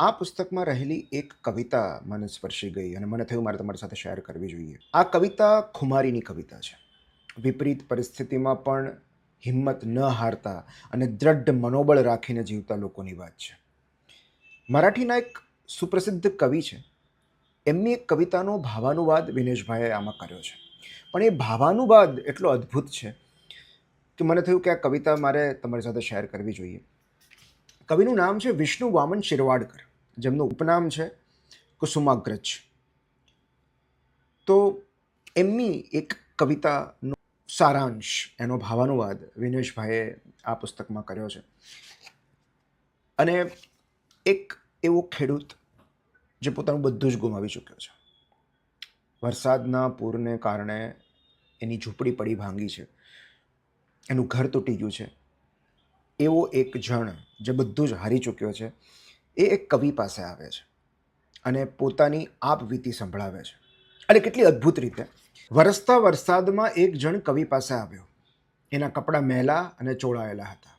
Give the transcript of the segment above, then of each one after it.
આ પુસ્તકમાં રહેલી એક કવિતા મને સ્પર્શી ગઈ અને મને થયું મારે તમારી સાથે શેર કરવી જોઈએ. આ કવિતા ખુમારીની કવિતા છે. વિપરીત પરિસ્થિતિમાં પણ હિંમત ન હારતા અને દ્રઢ મનોબળ રાખીને જીવતા લોકોની વાત છે. મરાઠીના એક સુપ્રસિદ્ધ કવિ છે. એમની એક કવિતાનો ભાવાનુવાદ વિનેશભાઈએ આમાં કર્યો છે. પણ એ ભાવાનુવાદ એટલો અદ્ભુત છે કે મને થયું કે આ કવિતા મારે તમારી સાથે શેર કરવી જોઈએ. કવિનું નામ છે વિષ્ણુ વામન શિરવાડકર, જેમનું ઉપનામ છે કુસુમાગ્રજ. તો એમની એક કવિતાનો સારાંશ, એનો ભાવાનુવાદ વિનેશભાઈએ આ પુસ્તકમાં કર્યો છે. અને એક એવો ખેડૂત જે પોતાનું બધું જ ગુમાવી ચૂક્યો છે. વરસાદના પૂરને કારણે એની ઝૂંપડી પડી ભાંગી છે, એનું ઘર તૂટી ગયું છે. એવો એક જણ જે બધું જ હારી ચૂક્યો છે, એ એક કવિ પાસે આવે છે અને પોતાની આપવીતી સંભળાવે છે. અને કેટલી અદ્ભુત રીતે વરસતા વરસાદમાં એક જણ કવિ પાસે આવ્યો. એના કપડાં મેલા અને ચોળાયેલા હતા,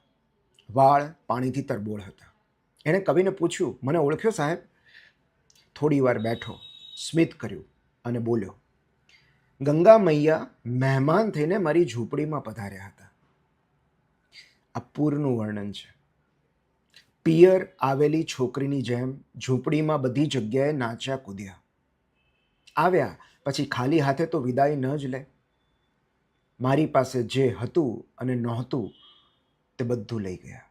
વાળ પાણીથી તરબોળ હતા. એણે કવિને પૂછ્યું, મને ઓળખ્યો સાહેબ? થોડી વાર બેઠો, સ્મિત કર્યું અને બોલ્યો, ગંગા મૈયા મહેમાન થઈને મારી ઝૂંપડીમાં પધાર્યા હતા. આ પૂરનું વર્ણન છે. પિયર આવેલી છોકરીની જેમ ઝૂંપડીમાં બધી જગ્યાએ નાચ્યા કૂદ્યા. આવ્યા પછી ખાલી હાથે તો વિદાય ન જ લે. મારી પાસે જે હતું અને નહોતું તે બધું લઈ ગયા.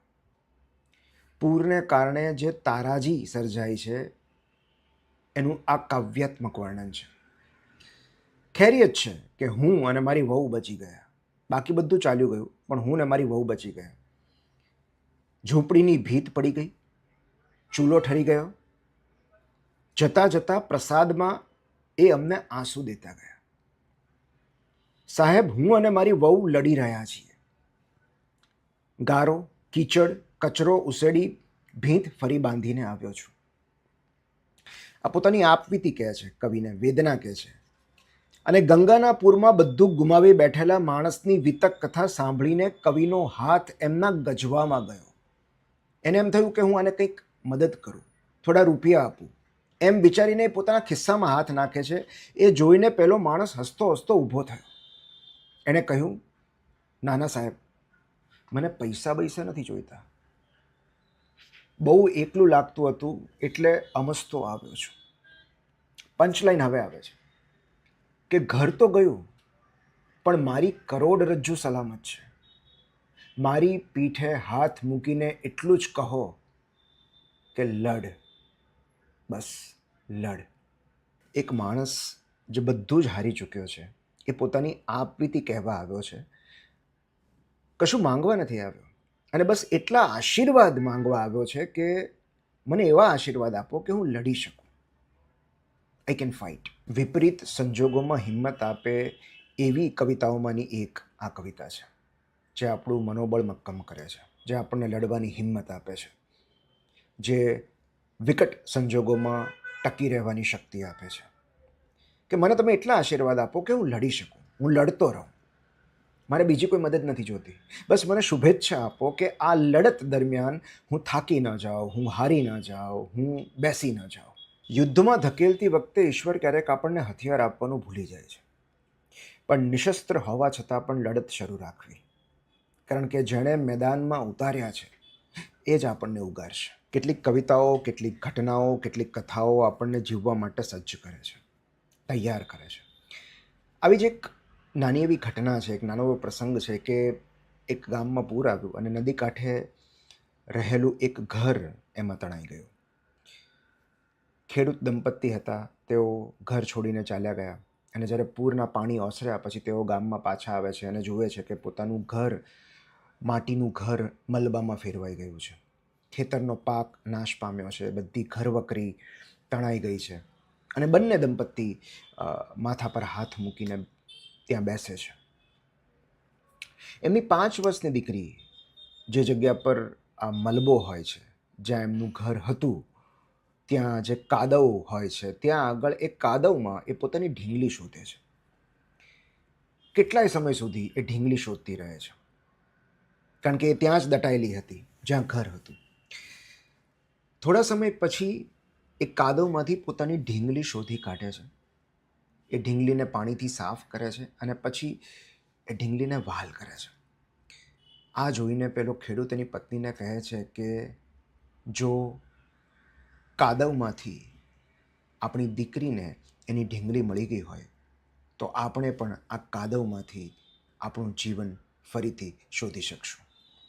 પૂરને કારણે જે તારાજી સર્જાઈ છે એનું આ કાવ્યાત્મક વર્ણન છે. ખેરિયત છે કે હું અને મારી વહુ બચી ગયા. બાકી બધું ચાલ્યું ગયું, પણ હું ને મારી વહુ બચી ગયા. ઝૂંપડીની ભીત પડી ગઈ, ચૂલો ઠરી ગયો. જતા જતા પ્રસાદમાં એ અમને આંસુ દેતા ગયા. સાહેબ, હું અને મારી વહુ લડી રહ્યા છીએ. ગારો, કીચડ, કચરો ઉસેડી ભીંત ફરી બાંધીને આવ્યો છું. આ પોતાની આપવીતી કહે છે, કવિને વેદના કહે છે. અને ગંગાના પૂરમાં બધું ગુમાવી બેઠેલા માણસની વિતક કથા સાંભળીને કવિનો હાથ એમના ગજવામાં ગયો. એને એમ થયું કે હું આને કંઈક મદદ કરું, થોડા રૂપિયા આપું. એમ વિચારીને પોતાના ખિસ્સામાં હાથ નાખે છે. એ જોઈને પેલો માણસ હસતો હસતો ઊભો થયો. એણે કહ્યું, નાના સાહેબ, મને પૈસા બૈસા નથી જોઈતા. બહુ એકલું લાગતું હતું એટલે અમસ્તો આવ્યો છું. પંચલાઈન હવે આવે છે કે ઘર તો ગયું, પણ મારી કરોડરજ્જુ સલામત છે. મારી પીઠે હાથ મૂકીને એટલું જ કહો કે લડ, બસ લડ. એક માણસ જે બધું જ હારી ચૂક્યો છે, એ પોતાની આપવીતી કહેવા આવ્યો છે. કશું માંગવા નથી આવ્યો, અને બસ એટલા આશીર્વાદ માંગવા આવ્યો છે કે મને એવા આશીર્વાદ આપો કે હું લડી શકું. I can fight. વિપરીત સંજોગોમાં હિંમત આપે એવી કવિતાઓમાંની એક આ કવિતા છે, જે આપણું મનોબળ મક્કમ કરે છે, જે આપણને લડવાની હિંમત આપે છે, જે વિકટ સંજોગોમાં ટકી રહેવાની શક્તિ આપે છે. કે મને તમે એટલા આશીર્વાદ આપો કે હું લડી શકું, હું લડતો રહું. મારે બીજી કોઈ મદદ નથી જોતી. બસ મને શુભેચ્છા આપો કે આ લડત દરમિયાન હું થાકી ન જાઉં, હું હારી ન જાઉં, હું બેસી ન જાઉં. યુદ્ધમાં ધકેલતી વખતે ઈશ્વર ક્યારેક આપણને હથિયાર આપવાનું ભૂલી જાય છે, પણ નિશસ્ત્ર હોવા છતાં પણ લડત શરૂ રાખવી. કારણ કે જેણે મેદાનમાં ઉતાર્યા છે એ જ આપણને ઉગારશે. કેટલીક કવિતાઓ, કેટલીક ઘટનાઓ, કેટલીક કથાઓ આપણને જીવવા માટે સજ્જ કરે છે, તૈયાર કરે છે. આવી જ એક નાની એવી ઘટના છે, એક નાનો એવો પ્રસંગ છે કે એક ગામમાં પૂર આવ્યું અને નદી કાંઠે રહેલું એક ઘર એમાં તણાઈ ગયું. ખેડૂત દંપતી હતા, તેઓ ઘર છોડીને ચાલ્યા ગયા. અને જ્યારે પૂરના પાણી ઓસર્યા પછી તેઓ ગામમાં પાછા આવે છે અને જુએ છે કે પોતાનું ઘર, માટીનું ઘર મલબામાં ફેરવાઈ ગયું છે. ખેતરનો પાક નાશ પામ્યો છે, બધી ઘરવકરી તણાઈ ગઈ છે. અને બંને દંપતી માથા પર હાથ મૂકીને ત્યાં બેસે છે. એમની 5 વર્ષની દીકરી જે જગ્યા પર આ મલબો હોય છે, જ્યાં એમનું ઘર હતું, ત્યાં જે કાદવ હોય છે, ત્યાં આગળ એ કાદવમાં એ પોતાની ઢીંગલી શોધે છે. કેટલાય સમય સુધી એ ઢીંગલી શોધતી રહે છે, કારણ કે એ ત્યાં જ દટાયેલી હતી જ્યાં ઘર હતું. થોડા સમય પછી એ કાદવમાંથી પોતાની ઢીંગલી શોધી કાઢે છે. એ ઢીંગલીને પાણીથી સાફ કરે છે અને પછી એ ઢીંગલીને વહાલ કરે છે. આ જોઈને પેલો ખેડૂત એની પત્નીને કહે છે કે જો કાદવમાંથી આપણી દીકરીને એની ઢીંગલી મળી ગઈ હોય તો આપણે પણ આ કાદવમાંથી આપણું જીવન ફરીથી શોધી શકશું.